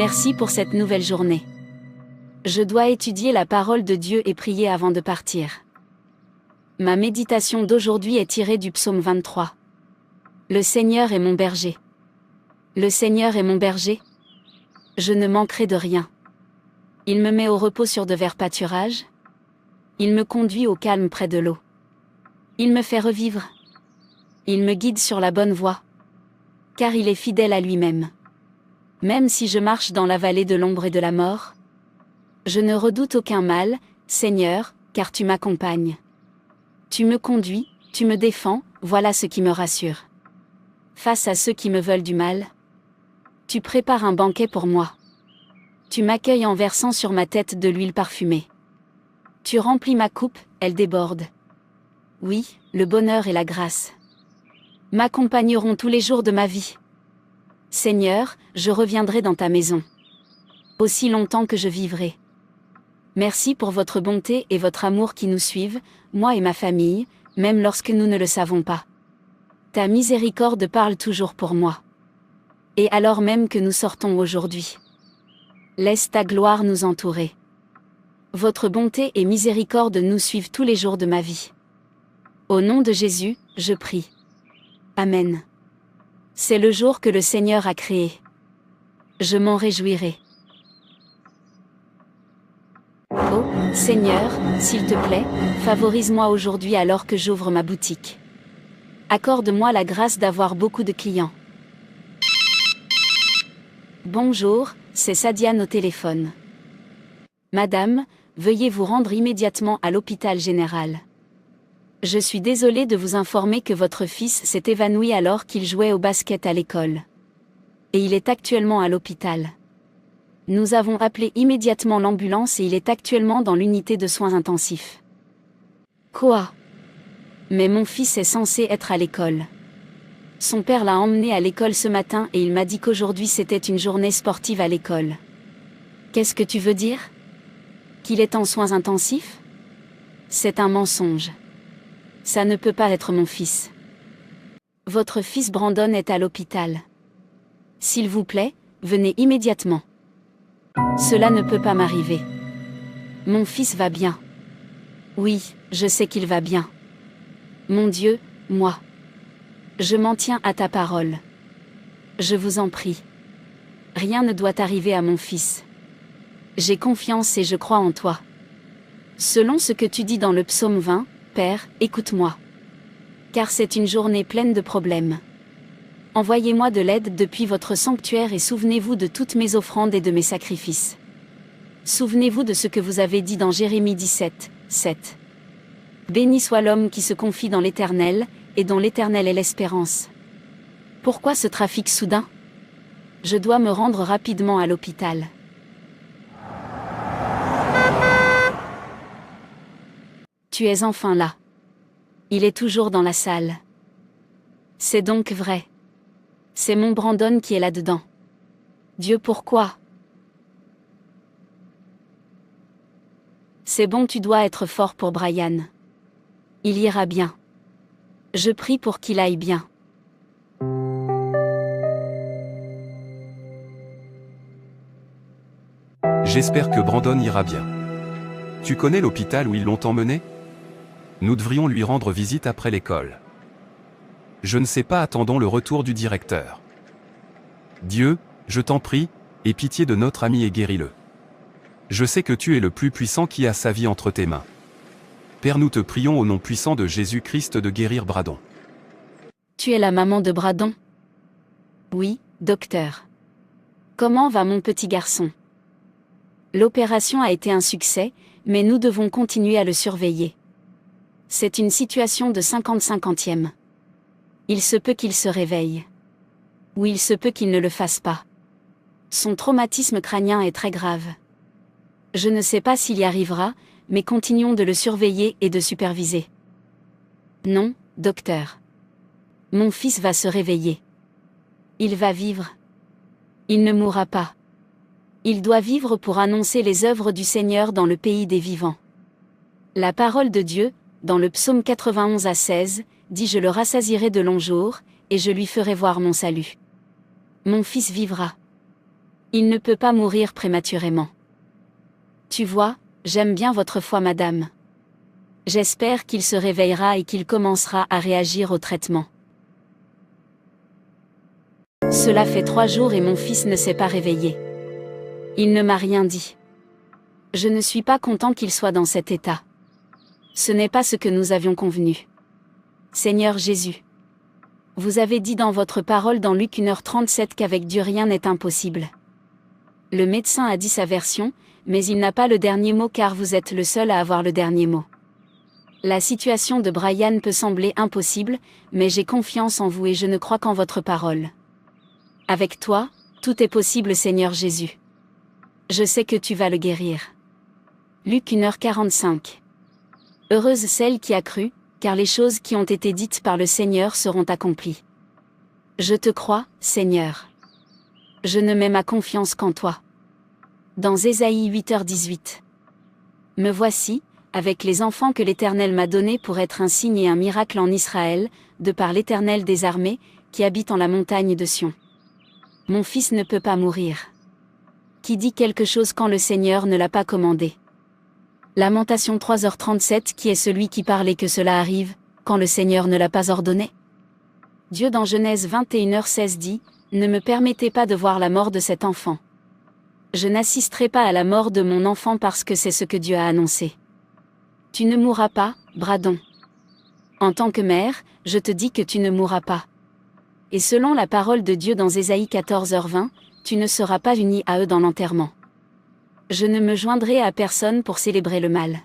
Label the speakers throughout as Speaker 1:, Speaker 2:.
Speaker 1: Merci pour cette nouvelle journée. Je dois étudier la parole de Dieu et prier avant de partir. Ma méditation d'aujourd'hui est tirée du psaume 23. Le Seigneur est mon berger. Le Seigneur est mon berger. Je ne manquerai de rien. Il me met au repos sur de verts pâturages. Il me conduit au calme près de l'eau. Il me fait revivre. Il me guide sur la bonne voie. Car il est fidèle à lui-même. Même si je marche dans la vallée de l'ombre et de la mort, je ne redoute aucun mal, Seigneur, car tu m'accompagnes. Tu me conduis, tu me défends, voilà ce qui me rassure. Face à ceux qui me veulent du mal, tu prépares un banquet pour moi. Tu m'accueilles en versant sur ma tête de l'huile parfumée. Tu remplis ma coupe, elle déborde. Oui, le bonheur et la grâce m'accompagneront tous les jours de ma vie. Seigneur, je reviendrai dans ta maison. Aussi longtemps que je vivrai. Merci pour votre bonté et votre amour qui nous suivent, moi et ma famille, même lorsque nous ne le savons pas. Ta miséricorde parle toujours pour moi. Et alors même que nous sortons aujourd'hui, laisse ta gloire nous entourer. Votre bonté et miséricorde nous suivent tous les jours de ma vie. Au nom de Jésus, je prie. Amen. C'est le jour que le Seigneur a créé. Je m'en réjouirai. Oh, Seigneur, s'il te plaît, favorise-moi aujourd'hui alors que j'ouvre ma boutique. Accorde-moi la grâce d'avoir beaucoup de clients. Bonjour, c'est Sadiane au téléphone. Madame, veuillez vous rendre immédiatement à l'hôpital général. Je suis désolée de vous informer que votre fils s'est évanoui alors qu'il jouait au basket à l'école. Et il est actuellement à l'hôpital. Nous avons appelé immédiatement l'ambulance et il est actuellement dans l'unité de soins intensifs. Quoi? Mais mon fils est censé être à l'école. Son père l'a emmené à l'école ce matin et il m'a dit qu'aujourd'hui c'était une journée sportive à l'école. Qu'est-ce que tu veux dire? Qu'il est en soins intensifs? C'est un mensonge. Ça ne peut pas être mon fils. Votre fils Brandon est à l'hôpital. S'il vous plaît, venez immédiatement. Cela ne peut pas m'arriver. Mon fils va bien. Oui, je sais qu'il va bien. Mon Dieu, moi. Je m'en tiens à ta parole. Je vous en prie. Rien ne doit arriver à mon fils. J'ai confiance et je crois en toi. Selon ce que tu dis dans le psaume 20, Père, écoute-moi. Car c'est une journée pleine de problèmes. Envoyez-moi de l'aide depuis votre sanctuaire et souvenez-vous de toutes mes offrandes et de mes sacrifices. Souvenez-vous de ce que vous avez dit dans Jérémie 17, 7. Béni soit l'homme qui se confie dans l'Éternel, et dont l'Éternel est l'espérance. Pourquoi ce trafic soudain? Je dois me rendre rapidement à l'hôpital. Tu es enfin là. Il est toujours dans la salle. C'est donc vrai. C'est mon Brandon qui est là-dedans. Dieu, pourquoi? C'est bon, tu dois être fort pour Brian. Il ira bien. Je prie pour qu'il aille bien.
Speaker 2: J'espère que Brandon ira bien. Tu connais l'hôpital où ils l'ont emmené? Nous devrions lui rendre visite après l'école. Je ne sais pas, attendons le retour du directeur. Dieu, je t'en prie, aie pitié de notre ami et guéris-le. Je sais que tu es le plus puissant qui a sa vie entre tes mains. Père, nous te prions au nom puissant de Jésus-Christ de guérir Brandon.
Speaker 1: Tu es la maman de Brandon? Oui, docteur. Comment va mon petit garçon? L'opération a été un succès, mais nous devons continuer à le surveiller. C'est une situation de 50-50e. Il se peut qu'il se réveille. Ou il se peut qu'il ne le fasse pas. Son traumatisme crânien est très grave. Je ne sais pas s'il y arrivera, mais continuons de le surveiller et de superviser. Non, docteur. Mon fils va se réveiller. Il va vivre. Il ne mourra pas. Il doit vivre pour annoncer les œuvres du Seigneur dans le pays des vivants. La parole de Dieu, dans le psaume 91 à 16, dit: Je le rassasierai de longs jours, et je lui ferai voir mon salut. Mon fils vivra. Il ne peut pas mourir prématurément. Tu vois, j'aime bien votre foi, madame. J'espère qu'il se réveillera et qu'il commencera à réagir au traitement. Cela fait 3 jours et mon fils ne s'est pas réveillé. Il ne m'a rien dit. Je ne suis pas content qu'il soit dans cet état. Ce n'est pas ce que nous avions convenu. Seigneur Jésus. Vous avez dit dans votre parole dans Luc 1h37 qu'avec Dieu rien n'est impossible. Le médecin a dit sa version, mais il n'a pas le dernier mot car vous êtes le seul à avoir le dernier mot. La situation de Brian peut sembler impossible, mais j'ai confiance en vous et je ne crois qu'en votre parole. Avec toi, tout est possible, Seigneur Jésus. Je sais que tu vas le guérir. Luc 1h45. Heureuse celle qui a cru, car les choses qui ont été dites par le Seigneur seront accomplies. Je te crois, Seigneur. Je ne mets ma confiance qu'en toi. Dans Ésaïe 8h18. Me voici, avec les enfants que l'Éternel m'a donnés pour être un signe et un miracle en Israël, de par l'Éternel des armées, qui habite en la montagne de Sion. Mon fils ne peut pas mourir. Qui dit quelque chose quand le Seigneur ne l'a pas commandé? Lamentation 3h37. Qui est celui qui parlait que cela arrive, quand le Seigneur ne l'a pas ordonné? Dieu dans Genèse 21h16 dit, « Ne me permettez pas de voir la mort de cet enfant. Je n'assisterai pas à la mort de mon enfant parce que c'est ce que Dieu a annoncé. Tu ne mourras pas, Bradon. En tant que mère, je te dis que tu ne mourras pas. Et selon la parole de Dieu dans Ésaïe 14h20, tu ne seras pas uni à eux dans l'enterrement. Je ne me joindrai à personne pour célébrer le mal.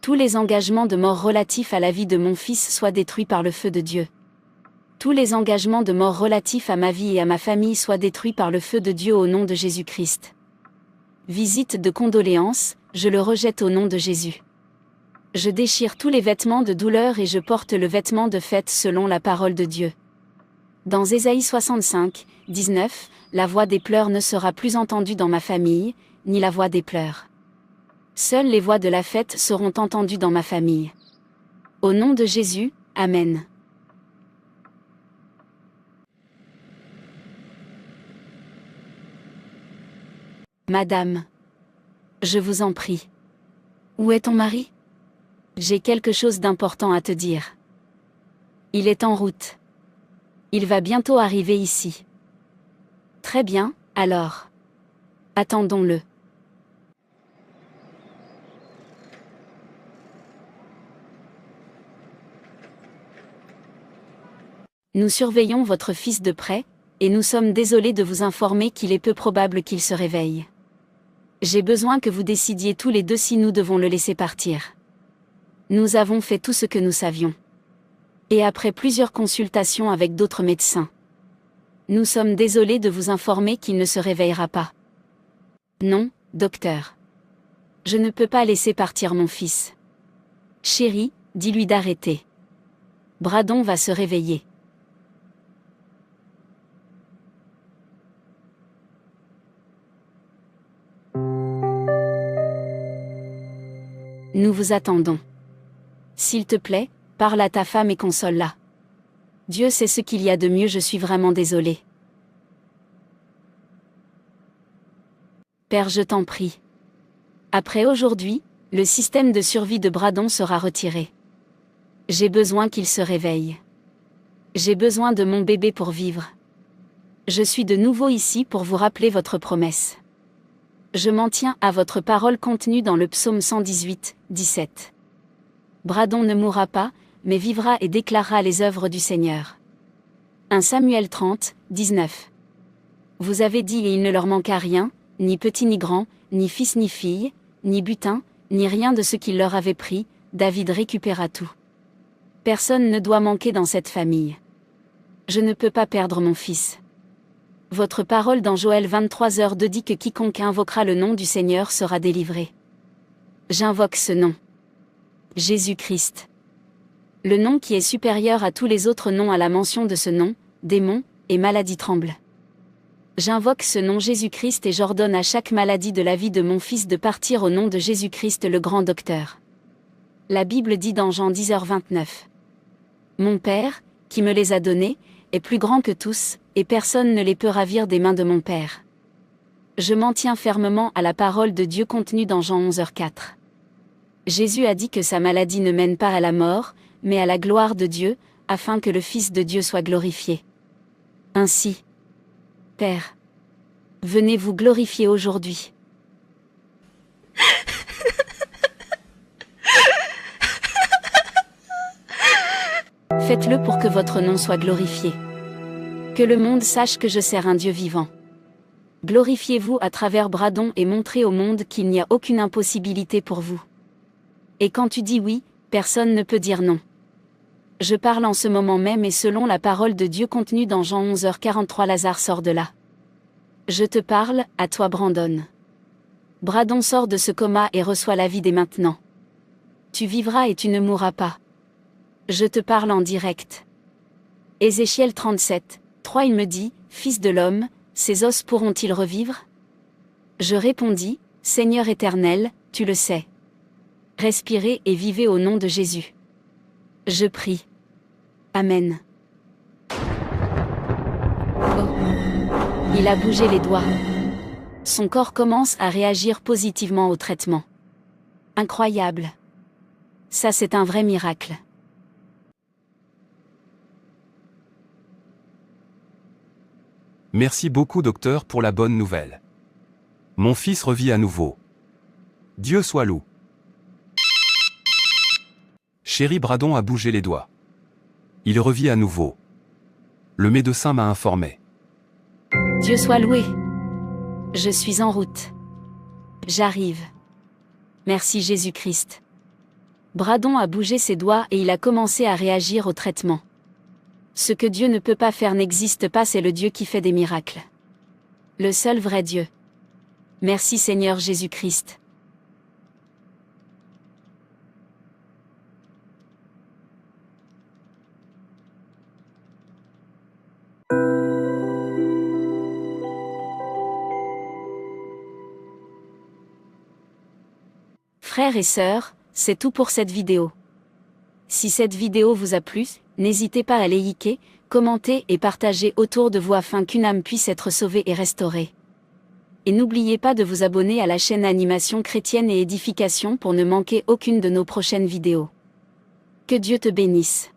Speaker 1: Tous les engagements de mort relatifs à la vie de mon fils soient détruits par le feu de Dieu. Tous les engagements de mort relatifs à ma vie et à ma famille soient détruits par le feu de Dieu au nom de Jésus-Christ. Visite de condoléances, je le rejette au nom de Jésus. Je déchire tous les vêtements de douleur et je porte le vêtement de fête selon la parole de Dieu. Dans Ésaïe 65, 19, la voix des pleurs ne sera plus entendue dans ma famille, ni la voix des pleurs. Seules les voix de la fête seront entendues dans ma famille. Au nom de Jésus, Amen. Madame. Je vous en prie. Où est ton mari? J'ai quelque chose d'important à te dire. Il est en route. Il va bientôt arriver ici. Très bien, alors. Attendons-le. Nous surveillons votre fils de près, et nous sommes désolés de vous informer qu'il est peu probable qu'il se réveille. J'ai besoin que vous décidiez tous les deux si nous devons le laisser partir. Nous avons fait tout ce que nous savions. Et après plusieurs consultations avec d'autres médecins, nous sommes désolés de vous informer qu'il ne se réveillera pas. Non, docteur. Je ne peux pas laisser partir mon fils. Chérie, dis-lui d'arrêter. Bradon va se réveiller. Nous vous attendons. S'il te plaît, parle à ta femme et console-la. Dieu sait ce qu'il y a de mieux, je suis vraiment désolée. Père, je t'en prie. Après aujourd'hui, le système de survie de Bradon sera retiré. J'ai besoin qu'il se réveille. J'ai besoin de mon bébé pour vivre. Je suis de nouveau ici pour vous rappeler votre promesse. Je m'en tiens à votre parole contenue dans le psaume 118, 17. Bradon ne mourra pas, mais vivra et déclarera les œuvres du Seigneur. 1 Samuel 30, 19. Vous avez dit et il ne leur manqua rien, ni petit ni grand, ni fils ni fille, ni butin, ni rien de ce qu'il leur avait pris, David récupéra tout. Personne ne doit manquer dans cette famille. Je ne peux pas perdre mon fils. Votre parole dans Joël 23h2 dit que quiconque invoquera le nom du Seigneur sera délivré. J'invoque ce nom. Jésus-Christ. Le nom qui est supérieur à tous les autres noms. À la mention de ce nom, démons et maladies tremblent. J'invoque ce nom Jésus-Christ et j'ordonne à chaque maladie de la vie de mon fils de partir au nom de Jésus-Christ le grand docteur. La Bible dit dans Jean 10h29. Mon Père, qui me les a donnés, est plus grand que tous, et personne ne les peut ravir des mains de mon Père. Je m'en tiens fermement à la parole de Dieu contenue dans Jean 11h4. Jésus a dit que sa maladie ne mène pas à la mort, mais à la gloire de Dieu, afin que le Fils de Dieu soit glorifié. Ainsi, Père, venez vous glorifier aujourd'hui. Faites-le pour que votre nom soit glorifié. Que le monde sache que je sers un Dieu vivant. Glorifiez-vous à travers Bradon et montrez au monde qu'il n'y a aucune impossibilité pour vous. Et quand tu dis oui, personne ne peut dire non. Je parle en ce moment même et selon la parole de Dieu contenue dans Jean 11h43, Lazare sort de là. Je te parle, à toi Brandon. Bradon sort de ce coma et reçoit la vie dès maintenant. Tu vivras et tu ne mourras pas. Je te parle en direct. Ézéchiel 37, 3 il me dit, Fils de l'homme, ces os pourront-ils revivre? Je répondis, Seigneur éternel, tu le sais. Respirez et vivez au nom de Jésus. Je prie. Amen. Oh. Il a bougé les doigts. Son corps commence à réagir positivement au traitement. Incroyable. Ça c'est un vrai miracle.
Speaker 2: Merci beaucoup docteur pour la bonne nouvelle. Mon fils revit à nouveau. Dieu soit loué. Chéri Bradon a bougé les doigts. Il revit à nouveau. Le médecin m'a informé.
Speaker 1: Dieu soit loué. Je suis en route. J'arrive. Merci Jésus-Christ. Bradon a bougé ses doigts et il a commencé à réagir au traitement. Ce que Dieu ne peut pas faire n'existe pas, c'est le Dieu qui fait des miracles. Le seul vrai Dieu. Merci Seigneur Jésus-Christ. Frères et sœurs, c'est tout pour cette vidéo. Si cette vidéo vous a plu, n'hésitez pas à liker, commenter et partager autour de vous afin qu'une âme puisse être sauvée et restaurée. Et n'oubliez pas de vous abonner à la chaîne Animation Chrétienne et Édification pour ne manquer aucune de nos prochaines vidéos. Que Dieu te bénisse.